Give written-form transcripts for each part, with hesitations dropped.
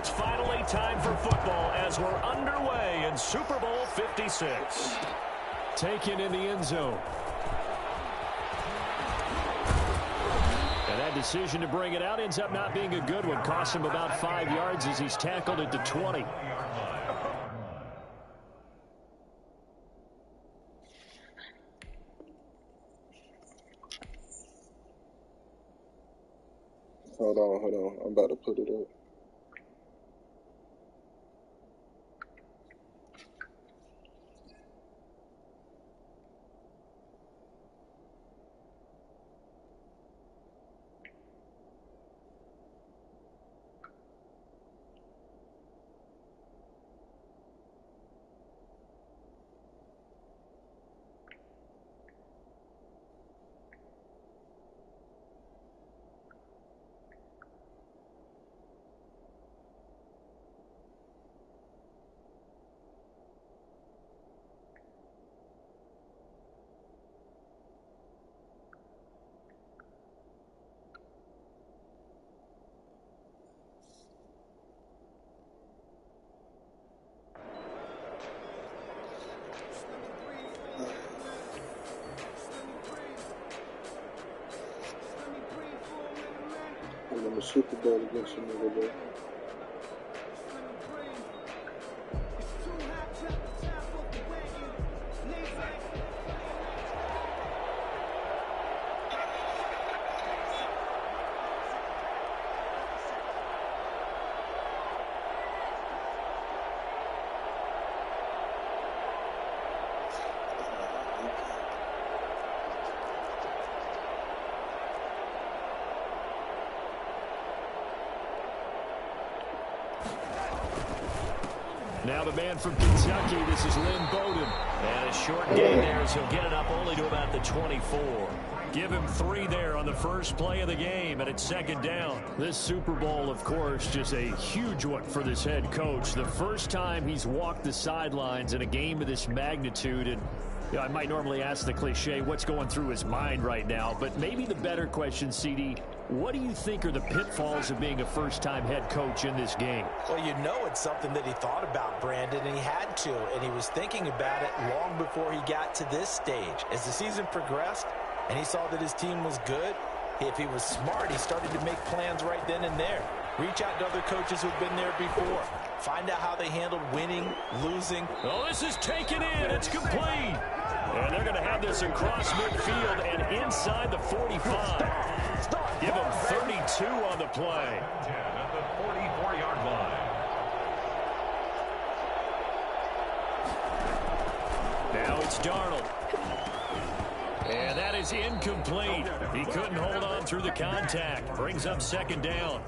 it's finally time for football as we're underway in Super Bowl 56. Taken in the end zone. And that decision to bring it out ends up not being a good one. Cost him about 5 yards as he's tackled it to 20. Hold on. I'm about to put it up. I'm a Super Bowl against another day. Now the man from Kentucky, this is Lynn Bowden. And a short gain there as he'll get it up only to about the 24. Give him 3 there on the first play of the game, and it's second down. This Super Bowl, of course, just a huge one for this head coach. The first time he's walked the sidelines in a game of this magnitude, and you know, I might normally ask the cliche, what's going through his mind right now? But maybe the better question, CD, what do you think are the pitfalls of being a first-time head coach in this game? Well, you know it's something that he thought about, Brandon, and he had to, and he was thinking about it long before he got to this stage. As the season progressed and he saw that his team was good, if he was smart, he started to make plans right then and there. Reach out to other coaches who've been there before. Find out how they handled winning, losing. Oh, this is taken in. It's complete. And they're going to have this across midfield and inside the 45. Give him 32 on the play. At the 44-yard line. Now it's Darnold. And that is incomplete. He couldn't hold on through the contact. Brings up second down.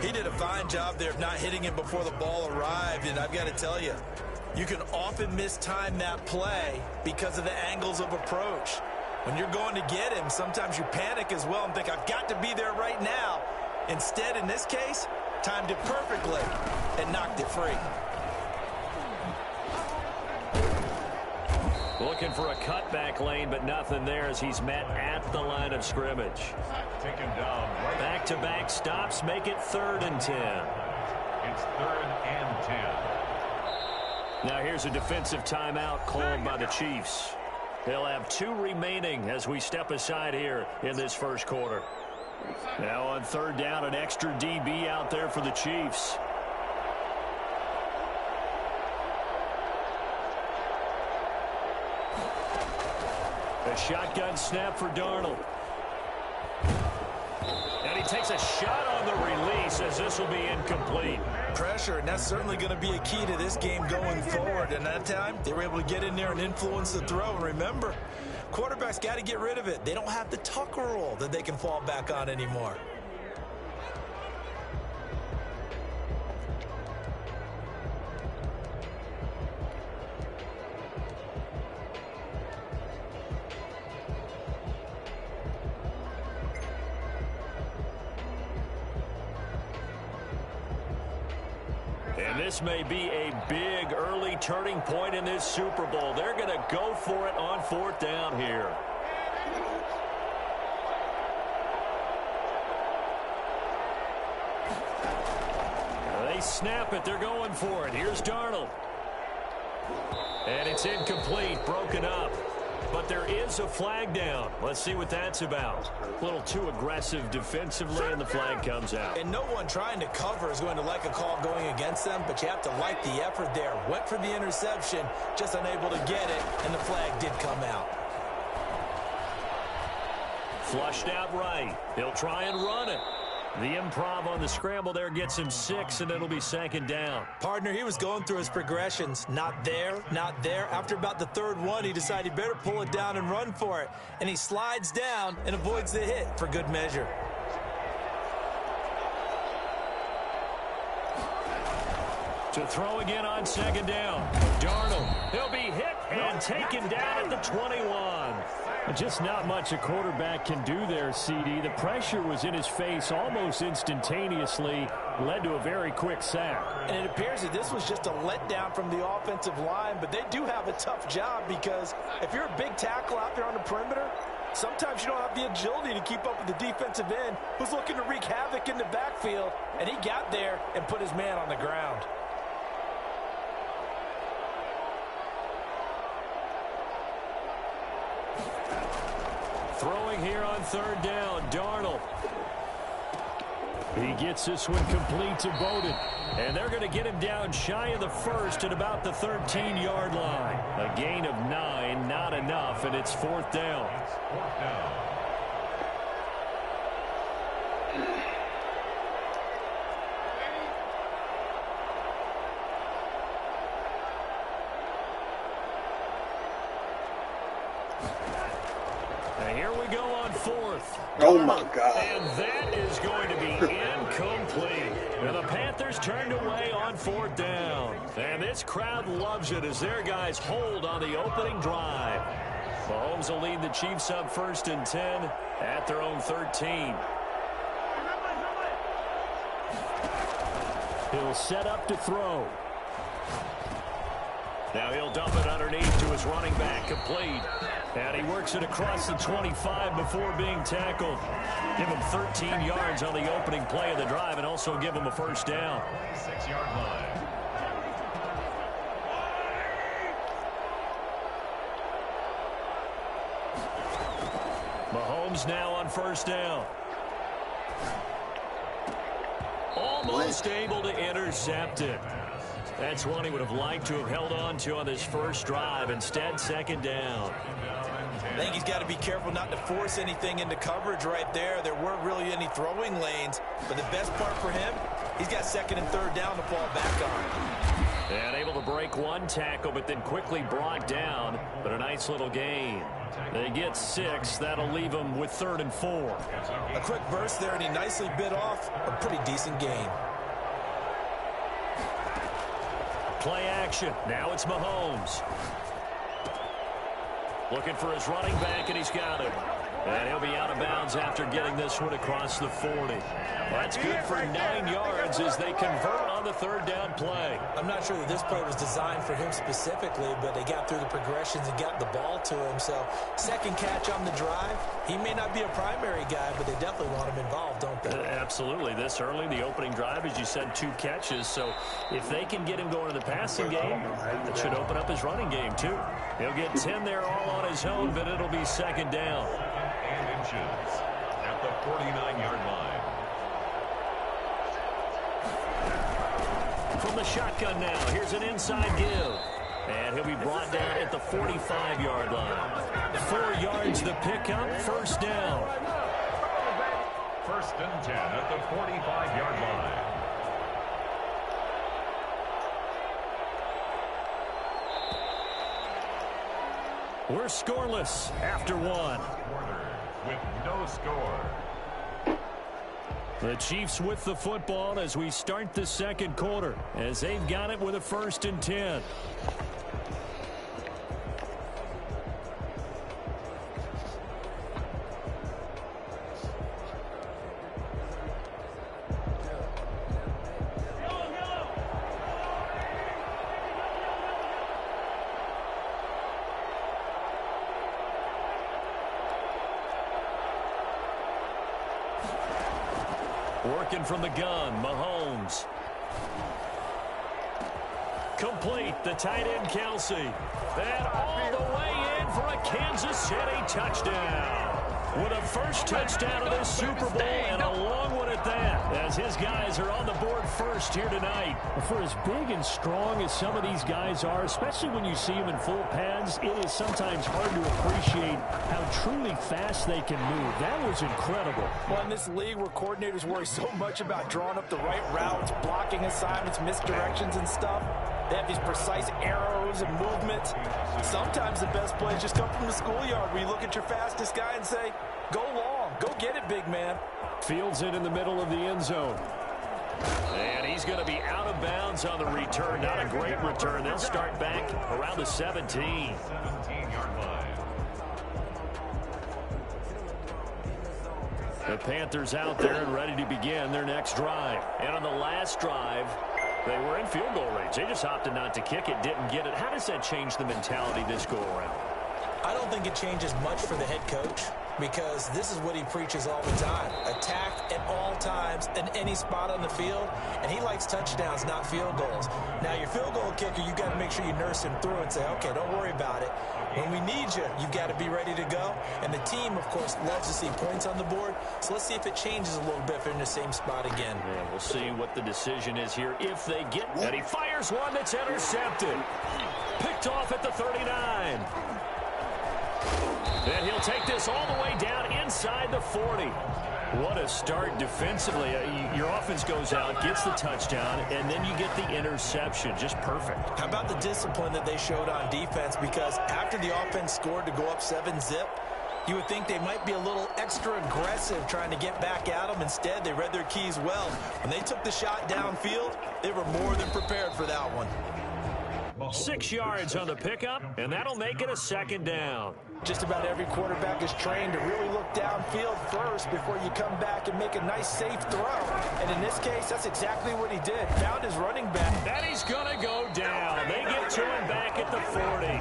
He did a fine job there of not hitting him before the ball arrived, and I've got to tell you, you can often mistime that play because of the angles of approach. When you're going to get him, sometimes you panic as well and think, I've got to be there right now. Instead, in this case, timed it perfectly and knocked it free. Looking for a cutback lane, but nothing there as he's met at the line of scrimmage. Take him down. Back-to-back stops make it 3rd and 10. It's 3rd and 10. Now here's a defensive timeout called by the Chiefs. They'll have 2 remaining as we step aside here in this first quarter. Now on 3rd down, an extra DB out there for the Chiefs. A shotgun snap for Darnold. And he takes a shot on the release as this will be incomplete. Pressure, and that's certainly going to be a key to this game going forward. And that time, they were able to get in there and influence the throw. And remember, quarterbacks got to get rid of it. They don't have the tuck rule that they can fall back on anymore. And this may be a big early turning point in this Super Bowl. They're going to go for it on 4th down here. They snap it. They're going for it. Here's Darnold. And it's incomplete, broken up. But there is a flag down. Let's see what that's about. A little too aggressive defensively, and the flag comes out. And no one trying to cover is going to like a call going against them, but you have to like the effort there. Went for the interception, just unable to get it, and the flag did come out. Flushed out right. He'll try and run it. The improv on the scramble there gets him 6, and it'll be second down. Partner, he was going through his progressions. Not there, not there. After about the third one, he decided he better pull it down and run for it. And he slides down and avoids the hit for good measure. To throw again on second down. Darnold. He'll be hit and taken down at the 21. Just not much a quarterback can do there, CD. The pressure was in his face almost instantaneously, led to a very quick sack. And it appears that this was just a letdown from the offensive line, but they do have a tough job because if you're a big tackle out there on the perimeter, sometimes you don't have the agility to keep up with the defensive end who's looking to wreak havoc in the backfield, and he got there and put his man on the ground. Throwing here on third down, Darnold. He gets this one complete to Bowden. And they're going to get him down shy of the first at about the 13-yard line. A gain of 9, not enough, and it's fourth down. Here we go on fourth. Oh, my God. And that is going to be incomplete. And the Panthers turned away on fourth down. And this crowd loves it as their guys hold on the opening drive. Mahomes will lead the Chiefs up first and 10 at their own 13. He'll set up to throw. Now he'll dump it underneath to his running back, complete. And he works it across the 25 before being tackled. Give him 13 yards on the opening play of the drive and also give him a first down. 6-yard line. Mahomes now on first down. Almost able to intercept it. That's one he would have liked to have held on to on this first drive. Instead, second down. I think he's got to be careful not to force anything into coverage right there. There weren't really any throwing lanes. But the best part for him, he's got second and third down to fall back on. And able to break one tackle, but then quickly brought down. But a nice little gain. They get 6. That'll leave them with 3rd and 4. A quick burst there, and he nicely bit off a pretty decent gain. Play action. Now it's Mahomes. Looking for his running back, and he's got him. And he'll be out of bounds after getting this one across the 40. That's good for 9 yards as they convert on the third down play. I'm not sure that this play was designed for him specifically, but they got through the progressions and got the ball to him. So second catch on the drive. He may not be a primary guy, but they definitely want him involved, don't they? Absolutely. This early, the opening drive, as you said, 2 catches. So if they can get him going in the passing game, that should open up his running game too. He'll get 10 there all on his own, but it'll be second down. And inches at the 49-yard line. From the shotgun now, here's an inside give. And he'll be brought down at the 45-yard line. 4 yards the pickup, first down. First and 10 at the 45-yard line. We're scoreless after 1. Quarter with no score. The Chiefs with the football as we start the second quarter, as they've got it with a 1st and 10. Working from the gun, Mahomes. Complete, the tight end Kelsey. And all the way in for a Kansas City touchdown. With a first touchdown of this Super Bowl, and a long one at that, as his guys are on the board first here tonight. For as big and strong as some of these guys are, especially when you see them in full pads, it is sometimes hard to appreciate how truly fast they can move. That was incredible. Well, in this league where coordinators worry so much about drawing up the right routes, blocking assignments, misdirections and stuff, they have these precise arrows and movements. Sometimes the best plays just come from the schoolyard where you look at your fastest guy and say, go long, go get it, big man. Fields it in the middle of the end zone. And he's going to be out of bounds on the return. Not a great return. They'll start back around the 17. 17-yard line. The Panthers out there and ready to begin their next drive. And on the last drive, they were in field goal range. They just opted not to kick it, didn't get it. How does that change the mentality this go around? I don't think it changes much for the head coach, because this is what he preaches all the time. Attack at all times in any spot on the field, and he likes touchdowns, not field goals. Now, your field goal kicker, you got to make sure you nurse him through and say, okay, don't worry about it. When we need you, you've got to be ready to go. And the team, of course, loves to see points on the board. So let's see if it changes a little bit if they're in the same spot again. Yeah, we'll see what the decision is here if they get. And he fires one that's intercepted. Picked off at the 39. And he'll take this all the way down inside the 40. What a start defensively. Your offense goes out, gets the touchdown, and then you get the interception. Just perfect. How about the discipline that they showed on defense? Because after the offense scored to go up 7-zip, you would think they might be a little extra aggressive trying to get back at them. Instead, they read their keys well. When they took the shot downfield, they were more than prepared for that one. 6 yards on the pickup, and that'll make it a second down. Just about every quarterback is trained to really look downfield first before you come back and make a nice, safe throw. And in this case, that's exactly what he did. Found his running back. And he's going to go down. They get to him back at the 40.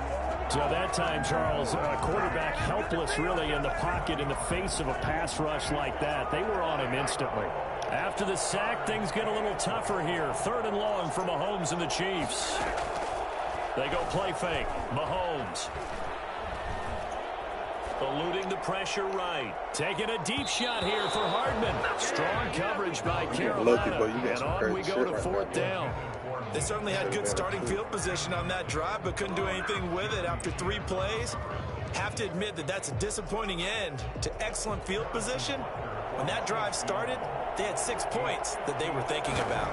So that time, Charles, a quarterback helpless really in the pocket in the face of a pass rush like that. They were on him instantly. After the sack, things get a little tougher here. 3rd and long for Mahomes and the Chiefs. They go play fake. Mahomes. Eluding the pressure right. Taking a deep shot here for Hardman. Strong coverage by Carolina. And on we go to 4th down. They certainly had good starting field position on that drive, but couldn't do anything with it after 3 plays. Have to admit that that's a disappointing end to excellent field position. When that drive started, they had 6 points that they were thinking about.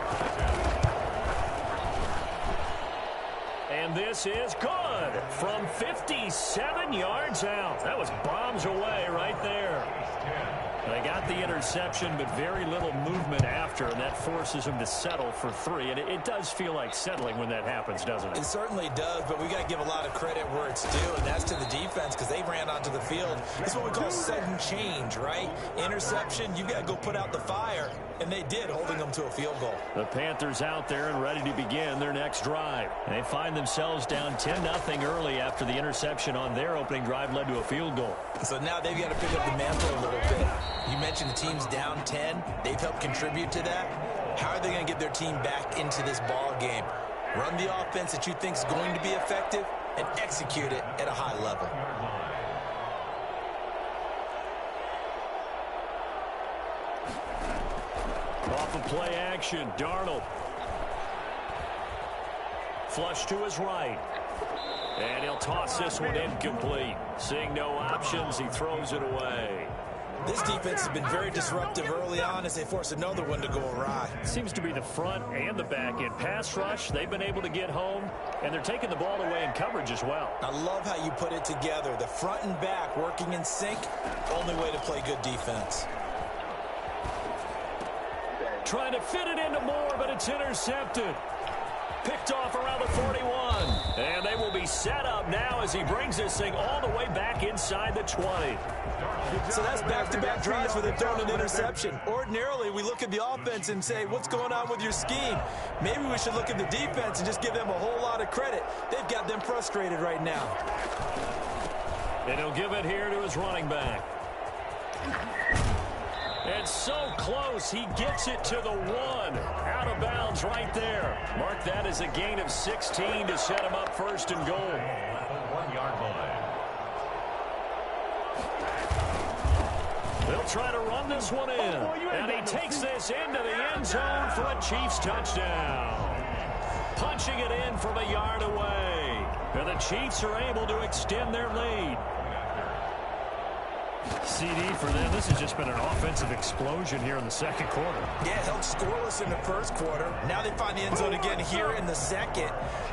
And this is good from 57 yards out. That was bombs away right there. They got the interception, but very little movement after, and that forces them to settle for 3. And it does feel like settling when that happens, doesn't it? It certainly does, but we got to give a lot of credit where it's due, and that's to the defense, because they ran onto the field. It's what we call sudden change, right? Interception, you got to go put out the fire, and they did, holding them to a field goal. The Panthers out there and ready to begin their next drive. They find themselves down 10-0 early after the interception on their opening drive led to a field goal. So now they've got to pick up the mantle a little bit. You mentioned the team's down 10. They've helped contribute to that. How are they going to get their team back into this ball game? Run the offense that you think is going to be effective and execute it at a high level. Off of play action, Darnold. Flush to his right. And he'll toss this one incomplete. Seeing no options, he throws it away. This defense has been very disruptive early on as they force another one to go awry. Seems to be the front and the back end. Pass rush, they've been able to get home, and they're taking the ball away in coverage as well. I love how you put it together. The front and back working in sync, only way to play good defense. Trying to fit it into Moore, but it's intercepted. Picked off around the 41. And they will be set up now as he brings this thing all the way back inside the 20. So that's back-to-back drives where they've thrown an interception. Ordinarily, we look at the offense and say, what's going on with your scheme? Maybe we should look at the defense and just give them a whole lot of credit. They've got them frustrated right now. And he'll give it here to his running back. And so close, he gets it to the 1. Out of bounds right there. Mark that as a gain of 16 to set him up first and goal. At the 1-yard line. They'll try to run this one in. And he takes this into the end zone for a Chiefs touchdown. Punching it in from a yard away. And the Chiefs are able to extend their lead. CD for them. This has just been an offensive explosion here in the second quarter. Yeah, held scoreless in the first quarter. Now they find the end zone again here in the second.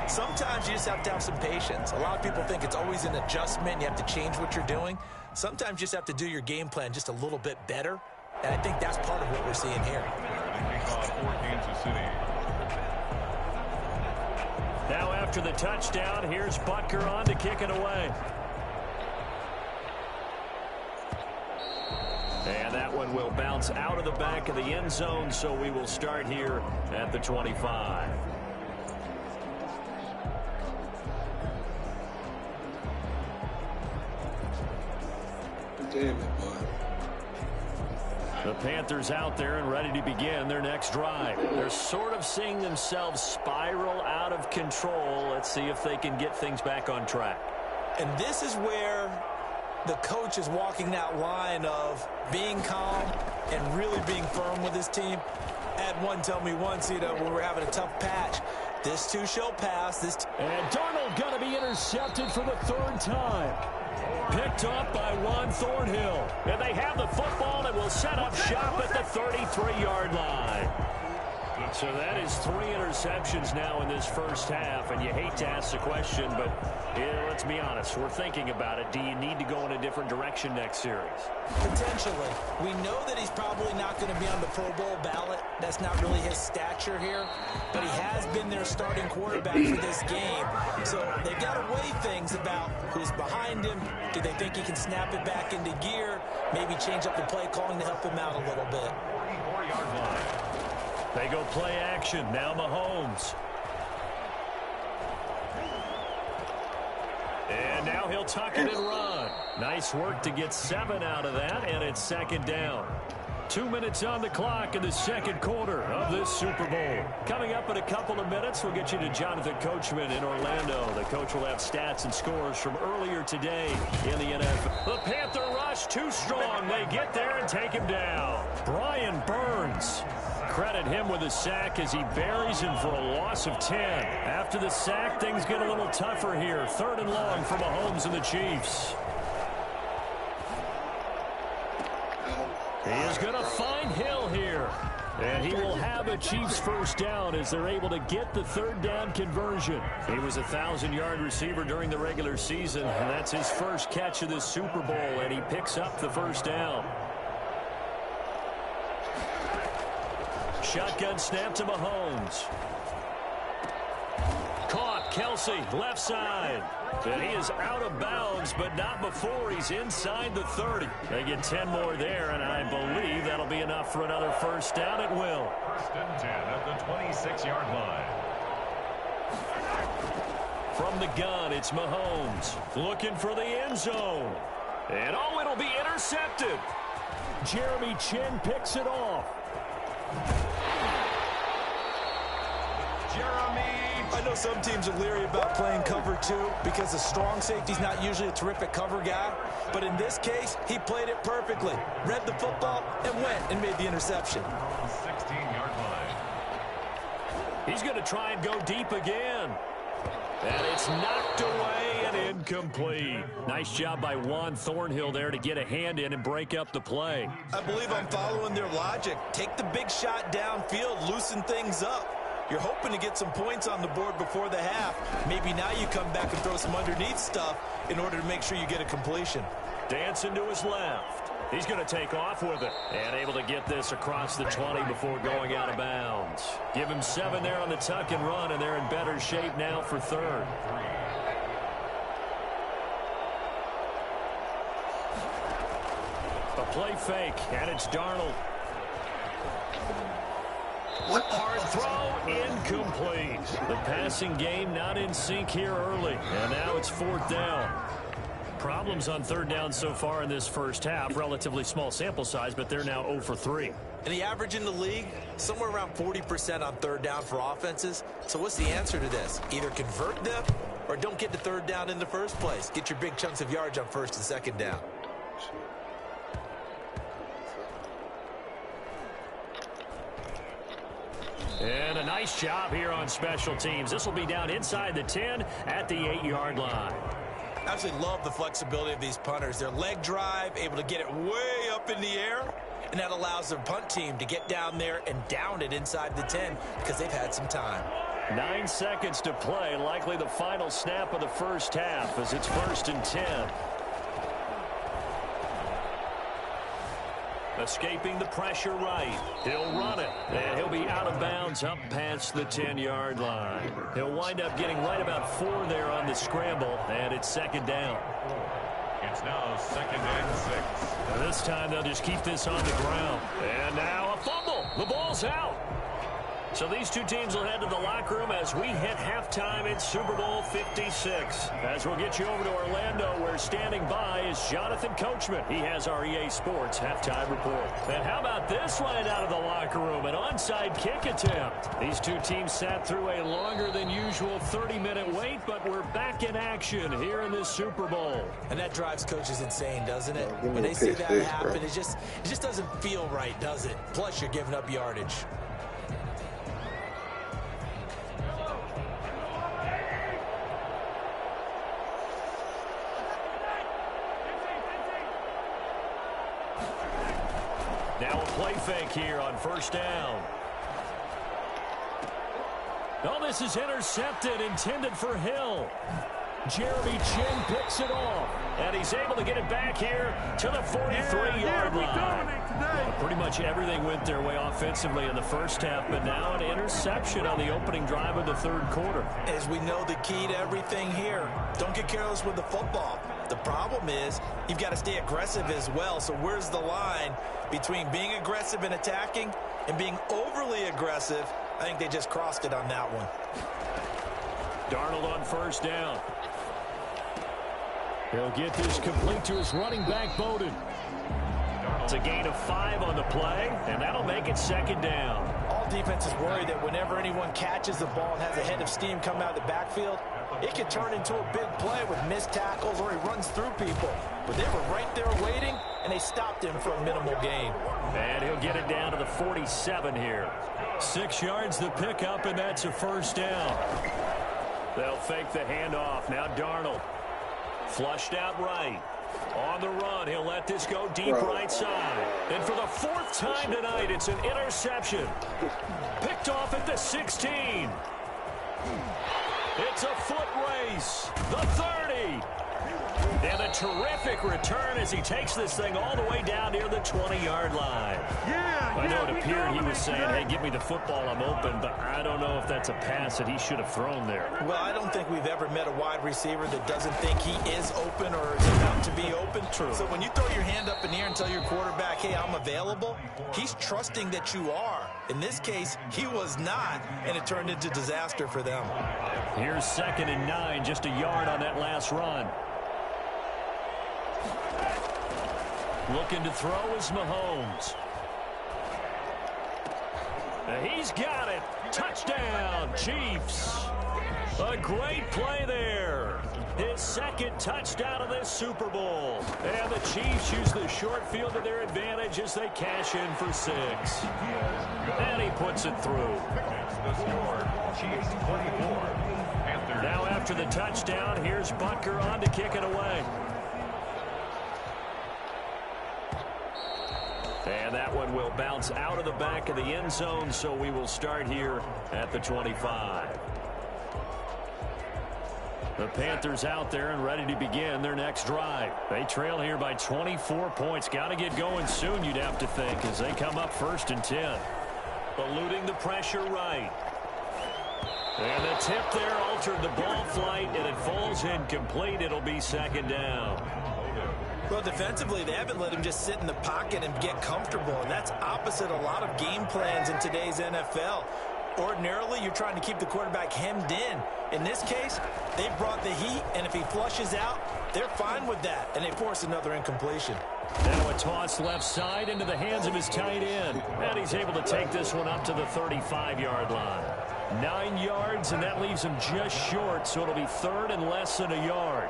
Sometimes you just have to have some patience. A lot of people think it's always an adjustment. You have to change what you're doing. Sometimes you just have to do your game plan just a little bit better. And I think that's part of what we're seeing here. For Kansas City. Now after the touchdown, here's Butker on to kick it away. And that one will bounce out of the back of the end zone, so we will start here at the 25. Damn it, boy. The Panthers out there and ready to begin their next drive. They're sort of seeing themselves spiral out of control. Let's see if they can get things back on track. And this is where the coach is walking that line of being calm and really being firm with his team. Had one tell me once, when we're having a tough patch, this too shall pass. And Darnold going to be intercepted for the third time. Picked up by Juan Thornhill. And they have the football and will set up shop at the 33-yard line. So that is 3 interceptions now in this first half, and you hate to ask the question, but let's be honest, we're thinking about it. Do you need to go in a different direction next series? Potentially. We know that he's probably not going to be on the Pro Bowl ballot. That's not really his stature here, but he has been their starting quarterback for this game. So they've got to weigh things about who's behind him. Do they think he can snap it back into gear? Maybe change up the play calling to help him out a little bit. 34-yard line. They go play action. Now Mahomes. And now he'll tuck it and run. Nice work to get 7 out of that, and it's second down. 2 minutes on the clock in the second quarter of this Super Bowl. Coming up in a couple of minutes, we'll get you to Jonathan Coachman in Orlando. The coach will have stats and scores from earlier today in the NFL. The Panther rush too strong. They get there and take him down. Brian Burns. Credit him with a sack as he buries him for a loss of 10. After the sack, things get a little tougher here. 3rd and long for Mahomes and the Chiefs. He is going to find Hill here. And he will have a Chiefs first down as they're able to get the 3rd down conversion. He was a 1,000-yard receiver during the regular season, and that's his first catch of this Super Bowl, and he picks up the first down. Shotgun snap to Mahomes. Caught. Kelsey, left side. And he is out of bounds, but not before he's inside the 30. They get 10 more there, and I believe that'll be enough for another first down. It will. 1st and 10 at the 26-yard line. From the gun, it's Mahomes. Looking for the end zone. And, oh, it'll be intercepted. Jeremy Chin picks it off. I know some teams are leery about playing cover 2 because the strong safety's not usually a terrific cover guy. But in this case, he played it perfectly. Read the football and went and made the interception. 16-yard line. He's going to try and go deep again. And it's knocked away and incomplete. Nice job by Juan Thornhill there to get a hand in and break up the play. I believe I'm following their logic. Take the big shot downfield, loosen things up. You're hoping to get some points on the board before the half. Maybe now you come back and throw some underneath stuff in order to make sure you get a completion. Dancing to his left. He's going to take off with it. And able to get this across the 20 before going out of bounds. Give him 7 there on the tuck and run, and they're in better shape now for 3rd. A play fake, and it's Darnold. Hard throw, incomplete. The passing game not in sync here early. And now it's 4th down. Problems on third down so far in this first half. Relatively small sample size, but they're now 0 for 3. And the average in the league, somewhere around 40% on third down for offenses. So what's the answer to this? Either convert them or don't get the third down in the first place. Get your big chunks of yards on first and second down. And a nice job here on special teams. This will be down inside the 10 at the 8-yard line. I absolutely love the flexibility of these punters. Their leg drive, able to get it way up in the air, and that allows their punt team to get down there and down it inside the 10 because they've had some time. 9 seconds to play, likely the final snap of the first half as it's 1st and 10. Escaping the pressure right. He'll run it, and he'll be out of bounds up past the 10-yard line. He'll wind up getting right about 4 there on the scramble, and it's second down. It's now 2nd and 6. And this time they'll just keep this on the ground. And now a fumble. The ball's out. So these two teams will head to the locker room as we hit halftime in Super Bowl 56. As we'll get you over to Orlando, where standing by is Jonathan Coachman. He has our EA Sports halftime report. And how about this right out of the locker room? An onside kick attempt. These two teams sat through a longer than usual 30-minute wait, but we're back in action here in this Super Bowl. And that drives coaches insane, doesn't it? When they see that happen, it just doesn't feel right, does it? Plus, you're giving up yardage. Now a play fake here on first down. Oh, this is intercepted, intended for Hill. Jeremy Chin picks it off, and he's able to get it back here to the 43-yard line. Pretty much everything went their way offensively in the first half, but now an interception on the opening drive of the third quarter. As we know, the key to everything here, don't get careless with the football. The problem is you've got to stay aggressive as well. So where's the line between being aggressive and attacking and being overly aggressive? I think they just crossed it on that one. Darnold on first down. He'll get this complete to his running back, Bowden. It's a gain of 5 on the play, and that'll make it second down. All defenses worry that whenever anyone catches the ball and has a head of steam come out of the backfield, it can turn into a big play with missed tackles or he runs through people. But they were right there waiting, and they stopped him for a minimal gain. And he'll get it down to the 47 here. 6 yards the pickup, and that's a first down. They'll fake the handoff. Now Darnold. Flushed out right. On the run, he'll let this go deep right side. And for the 4th time tonight, it's an interception. Picked off at the 16. It's a foot race. The 30. And a terrific return as he takes this thing all the way down near the 20-yard line. I know it appeared he was saying, hey, give me the football, I'm open, but I don't know if that's a pass that he should have thrown there. Well, I don't think we've ever met a wide receiver that doesn't think he is open or is about to be open. True. So when you throw your hand up in the air and tell your quarterback, hey, I'm available, he's trusting that you are. In this case, he was not, and it turned into disaster for them. Here's 2nd and 9, just a yard on that last run. Looking to throw is Mahomes. He's got it. Touchdown, Chiefs. A great play there. His 2nd touchdown of this Super Bowl. And the Chiefs use the short field to their advantage as they cash in for 6. And he puts it through. The score, Chiefs 24. Panthers. Now after the touchdown, here's Butker on to kick it away. And that one will bounce out of the back of the end zone, so we will start here at the 25. The Panthers out there and ready to begin their next drive. They trail here by 24 points. Got to get going soon, you'd have to think, as they come up 1st and 10. Eluding the pressure right. And the tip there altered the ball flight, and it falls incomplete. It'll be 2nd down. Well, defensively, they haven't let him just sit in the pocket and get comfortable, and that's opposite a lot of game plans in today's NFL. Ordinarily, you're trying to keep the quarterback hemmed in. In this case, they brought the heat, and if he flushes out, They're fine with that, and they force another incompletion. Now a toss left side into the hands of his tight end. And he's able to take this one up to the 35-yard line. 9 yards, and that leaves him just short, so it'll be third and less than a yard.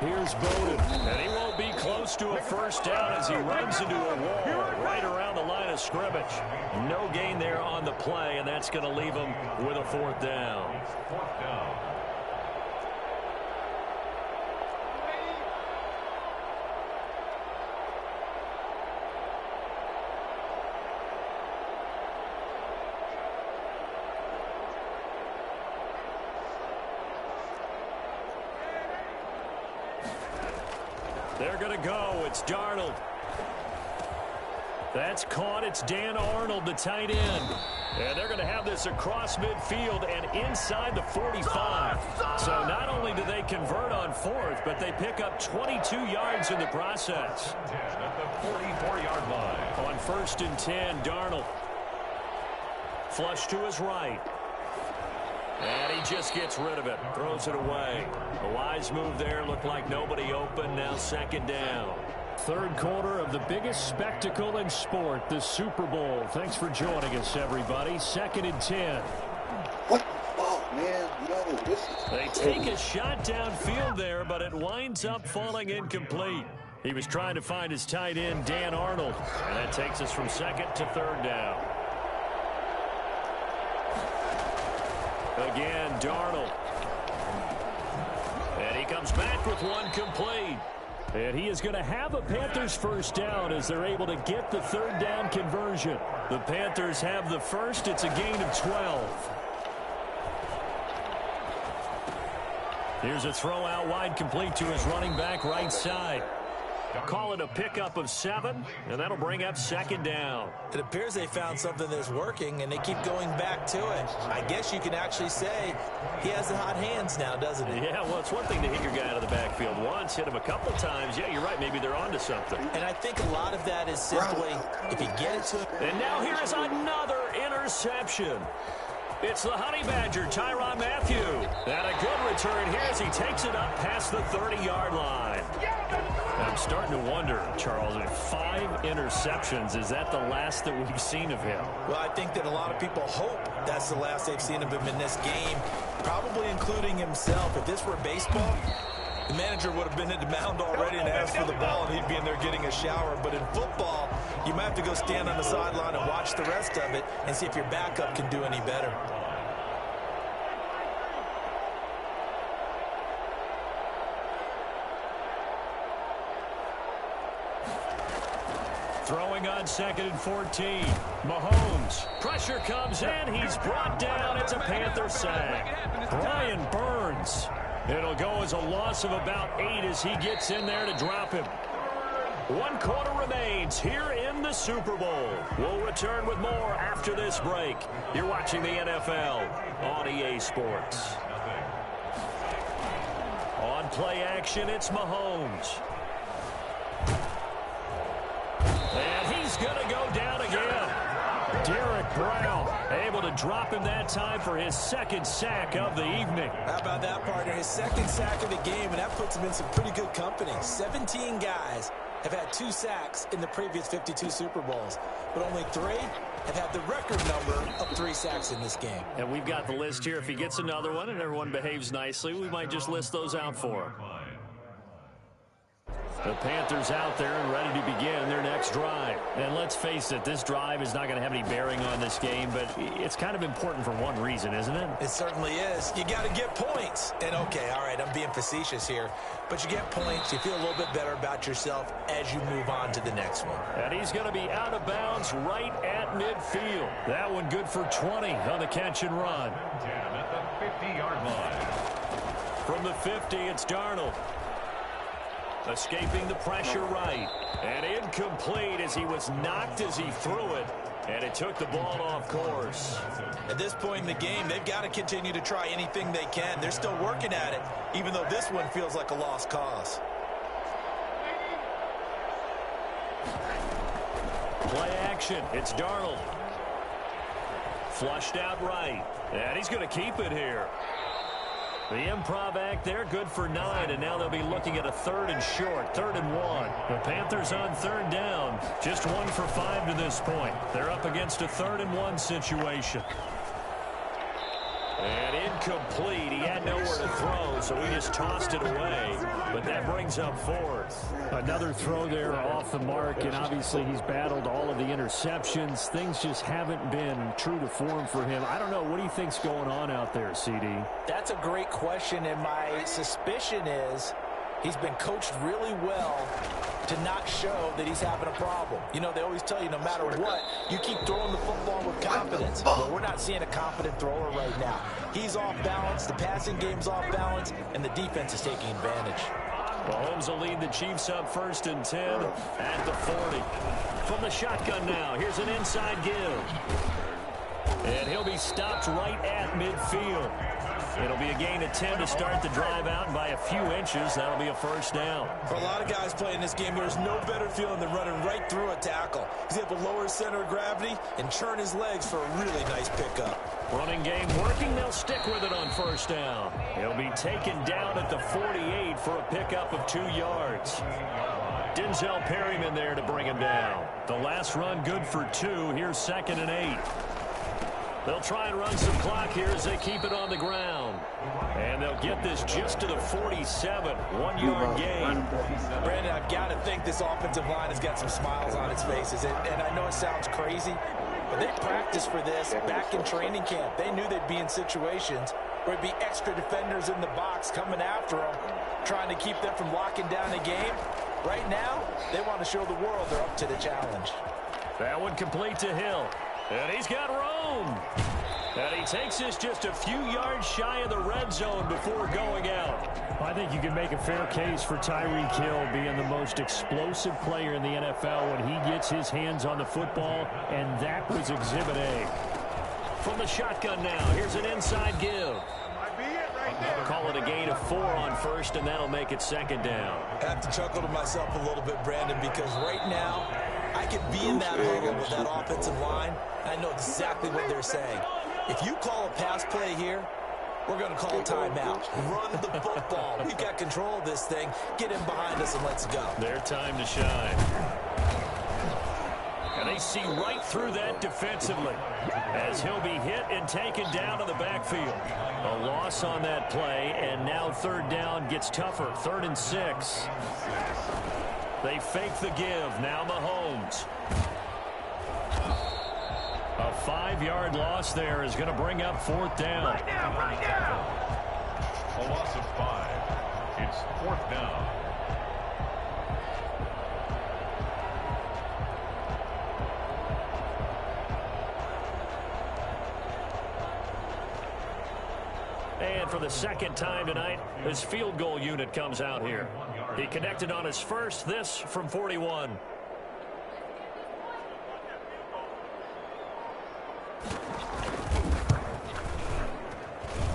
Here's Bowden, and he won't be close to a first down as he runs into a wall right around the line of scrimmage. No gain there on the play, and that's going to leave him with a fourth down. They're going to go. It's Darnold. That's caught. It's Dan Arnold, the tight end. And they're going to have this across midfield and inside the 45. So not only do they convert on fourth, but they pick up 22 yards in the process. At the 44-yard line. On 1st and 10, Darnold. Flush to his right. And he just gets rid of it. Throws it away. A wise move there. Looked like nobody open. Now second down. Third quarter of the biggest spectacle in sport, the Super Bowl. Thanks for joining us, everybody. 2nd and 10. What the fuck, man? No, this is... They take a shot downfield there, but it winds up falling incomplete. He was trying to find his tight end, Dan Arnold. And that takes us from 2nd to 3rd down. Again, Darnold. And he comes back with one complete. And he is going to have a Panthers first down as they're able to get the 3rd down conversion. The Panthers have the first. It's a gain of 12. Here's a throw out wide, complete to his running back right side. Call it a pickup of 7, and that'll bring up 2nd down. It appears they found something that's working, and they keep going back to it. I guess you can actually say he has the hot hands now, doesn't he? Yeah, well, it's one thing to hit your guy out of the backfield once, hit him a couple times. Yeah, you're right. Maybe they're onto something. And I think a lot of that is simply if you get it to him. And now here is another interception. It's the Honey Badger, Tyrann Mathieu. And a good return here as he takes it up past the 30-yard line. I'm starting to wonder, Charles, if 5 interceptions, is that the last that we've seen of him? Well, I think that a lot of people hope that's the last they've seen of him in this game, probably including himself. If this were baseball, the manager would have been at the mound already and asked for the ball, and he'd be in there getting a shower. But in football, you might have to go stand on the sideline and watch the rest of it and see if your backup can do any better. Throwing on 2nd and 14. Mahomes. Pressure comes in. He's brought down. It's a Panther sack. Brian Burns. It'll go as a loss of about 8 as he gets in there to drop him. 1 quarter remains here in the Super Bowl. We'll return with more after this break. You're watching the NFL on EA Sports. On play action, it's Mahomes. And he's going to go down again. Derek Brown able to drop him that time for his 2nd sack of the evening. How about that, partner? His 2nd sack of the game, and that puts him in some pretty good company. 17 guys have had 2 sacks in the previous 52 Super Bowls, but only 3 have had the record number of 3 sacks in this game. And we've got the list here. If he gets another one and everyone behaves nicely, we might just list those out for him. The Panthers out there and ready to begin their next drive. And let's face it, this drive is not going to have any bearing on this game, but it's kind of important for one reason, isn't it? It certainly is. You got to get points. And okay, all right, I'm being facetious here, but you get points, you feel a little bit better about yourself as you move on to the next one. And he's going to be out of bounds right at midfield. That one good for 20 on the catch and run. At the 50-yard line. From the 50, it's Darnold. Escaping the pressure right. And incomplete as he was knocked as he threw it. And it took the ball off course. At this point in the game, they've got to continue to try anything they can. They're still working at it, even though this one feels like a lost cause. Play action. It's Darnold. Flushed out right. And he's going to keep it here. The improv act there, good for 9, and now they'll be looking at a 3rd and short, 3rd and 1. The Panthers on 3rd down, just 1 for 5 to this point. They're up against a 3rd and 1 situation. And incomplete. He had nowhere to throw, so he just tossed it away. But that brings up 4th. Another throw there off the mark, and obviously he's battled all of the interceptions. Things just haven't been true to form for him. I don't know. What do you think's going on out there, CD? That's a great question, and my suspicion is he's been coached really well to not show that he's having a problem. You know, they always tell you no matter what, you keep throwing the football with confidence. Well, we're not seeing a confident thrower right now. He's off balance, the passing game's off balance, and the defense is taking advantage. Mahomes will lead the Chiefs up 1st and 10 at the 40. From the shotgun now, here's an inside give. And he'll be stopped right at midfield. It'll be a gain of 10 to start the drive out, and by a few inches, that'll be a 1st down. For a lot of guys playing this game, there's no better feeling than running right through a tackle. He's able to lower his center of gravity and churn his legs for a really nice pickup. Running game working. They'll stick with it on 1st down. He'll be taken down at the 48 for a pickup of 2 yards. Denzel Perryman there to bring him down. The last run good for 2. Here's 2nd and 8. They'll try and run some clock here as they keep it on the ground. And they'll get this just to the 47. 1-yard gain. Brandon, I've got to think this offensive line has got some smiles on its faces. And I know it sounds crazy, but they practiced for this back in training camp. They knew they'd be in situations where it'd be extra defenders in the box coming after them, trying to keep them from locking down a game. Right now, they want to show the world they're up to the challenge. That one complete to Hill. And he's got room. And he takes this just a few yards shy of the red zone before going out. I think you can make a fair case for Tyreek Hill being the most explosive player in the NFL when he gets his hands on the football, and that was Exhibit A. From the shotgun now, here's an inside give. Call it a gain of 4 on 1st, and that'll make it 2nd down. I have to chuckle to myself a little bit, Brandon, because right now I could be in that huddle with that offensive line. I know exactly what they're saying. If you call a pass play here, we're going to call a timeout. Run the football. We've got control of this thing. Get him behind us and let's go. Their time to shine. And they see right through that defensively as he'll be hit and taken down to the backfield. A loss on that play, and now 3rd down gets tougher. 3rd and 6. They fake the give. Now Mahomes. A 5-yard loss there is going to bring up 4th down. Right now. A loss of 5. It's 4th down. And for the 2nd time tonight, his field goal unit comes out here. He connected on his first, this from 41.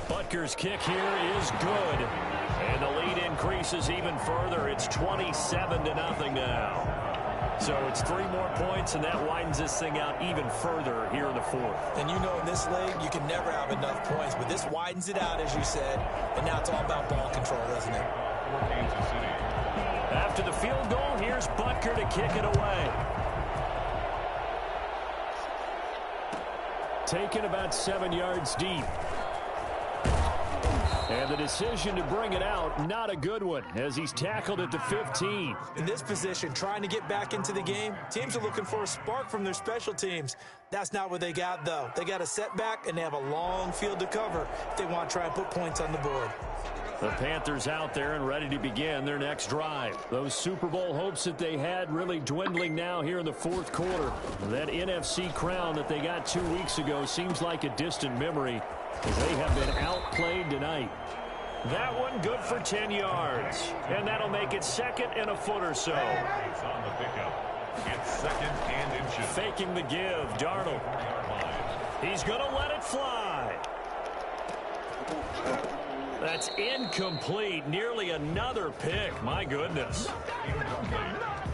Butker's kick here is good. And the lead increases even further. It's 27-0 now. So it's 3 more points, and that widens this thing out even further here in the 4th. And you know in this league, you can never have enough points, but this widens it out, as you said, and now it's all about ball control, isn't it? After the field goal, here's Butker to kick it away. Taken about 7 yards deep. And the decision to bring it out, not a good one, as he's tackled at the 15. In this position, trying to get back into the game, teams are looking for a spark from their special teams. That's not what they got, though. They got a setback, and they have a long field to cover if they want to try and put points on the board. The Panthers out there and ready to begin their next drive. Those Super Bowl hopes that they had really dwindling now here in the 4th quarter. That NFC crown that they got 2 weeks ago seems like a distant memory, as they have been outplayed tonight. That one good for 10 yards. And that'll make it 2nd and a foot or so. It's on the pickup. It's 2nd and inches. Faking the give, Darnold. He's going to let it fly. That's incomplete. Nearly another pick. My goodness. Incomplete.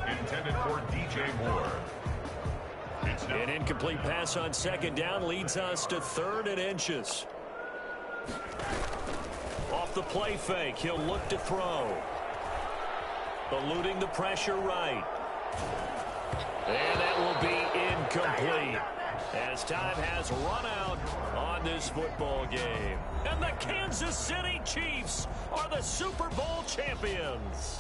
Intended for DJ Moore. It's now An incomplete pass on second down leads us to 3rd and inches. Off the play fake, he'll look to throw. Eluding the pressure right. And that will be incomplete, as time has run out on this football game. And the Kansas City Chiefs are the Super Bowl champions.